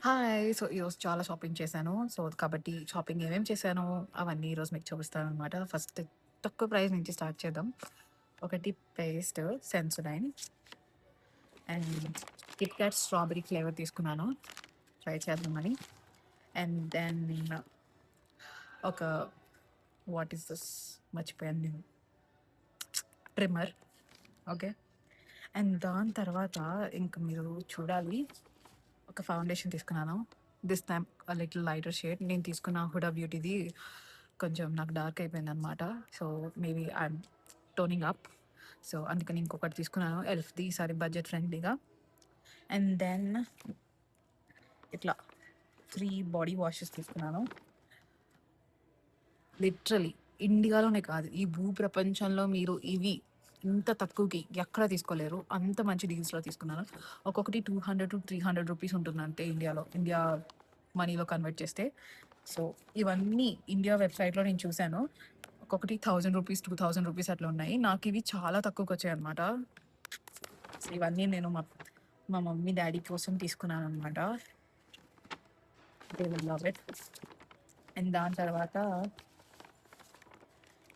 Hi! So, ఈరోజు చాలా shopping చేశాను. సో, కాబట్టి షాపింగ్ ఏమేమి చేశానో అవన్నీ ఈరోజు మీకు చూపిస్తాననమాట. ఫస్ట్ తక్కువ ప్రైస్ నుంచి స్టార్ట్ చేద్దాం. ఒకటి paste Sensodyne and Kit Kat strawberry flavour తీసుకున్నాను. ట్రై చేద్దామని. అండ్ దెన్ ఒక వాట్ ఈస్ దిస్ మర్చిపోయాను నేను. ట్రిమ్మర్. ఓకే. అండ్ దాని తర్వాత ఇంక మీరు చూడాలి ఒక ఫౌండేషన్ తీసుకున్నాను. This time little lighter shade. నేను తీసుకున్న హుడా బ్యూటీది కొంచెం నాకు డార్క్ అయిపోయిందనమాట. So, maybe I'm toning up. So, అందుకని ఇంకొకటి తీసుకున్నాను ఎల్ఫ్‌ది ఈసారి బడ్జెట్ ఫ్రెండ్లీగా. అండ్ దెన్ ఇట్లా 3 బాడీ వాషెస్ తీసుకున్నాను. లిటరల్లీ ఇండియాలోనే కాదు, ఈ భూప్రపంచంలో మీరు ఇవి ఇంత తక్కువకి ఎక్కడ తీసుకోలేరు. అంత మంచి డీల్స్‌లో తీసుకున్నాను. ఒక్కొక్కటి 200-300 రూపీస్ ఉంటుందంతే ఇండియాలో. ఇండియా మనీలో కన్వర్ట్ చేస్తే. సో, ఇవన్నీ ఇండియా వెబ్‌సైట్‌లో నేను చూసాను. ఒక్కొక్కటి 1000 రూపీస్, 2000 రూపీస్ అట్లా ఉన్నాయి. నాకివి చాలా తక్కువకొచ్చాయన్నమాట. సో, ఇవన్నీ నేను మా మమ్మీ, డ్యాడీ కోసం తీసుకున్నానన్నమాట. They will love it. And దాని తర్వాత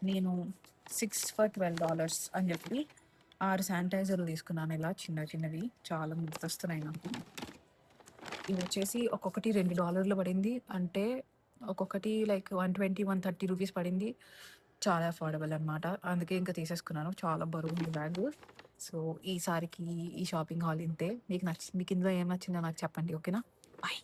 నేను 6 ఫర్ $12 అని చెప్పి 6 శానిటైజర్లు తీసుకున్నాను ఇలా చిన్న చిన్నవి. చాలా ముద్దొస్తున్నాయి నాకు. ఇవి వచ్చేసి ఒక్కొక్కటి $2 పడింది. అంటే ఒక్కొక్కటి లైక్ 120, 130 రూపీస్ పడింది. చాలా అఫోర్డబుల్ అనమాట. అందుకే ఇంకా తీసేసుకున్నాను. చాలా బరువుంది బ్యాగు. సో, ఈసారికి ఈ షాపింగ్ హాల్ ఇంతే. మీకు ఇందులో ఏం నచ్చిందో నాకు చెప్పండి. ఓకేనా? బాయ్.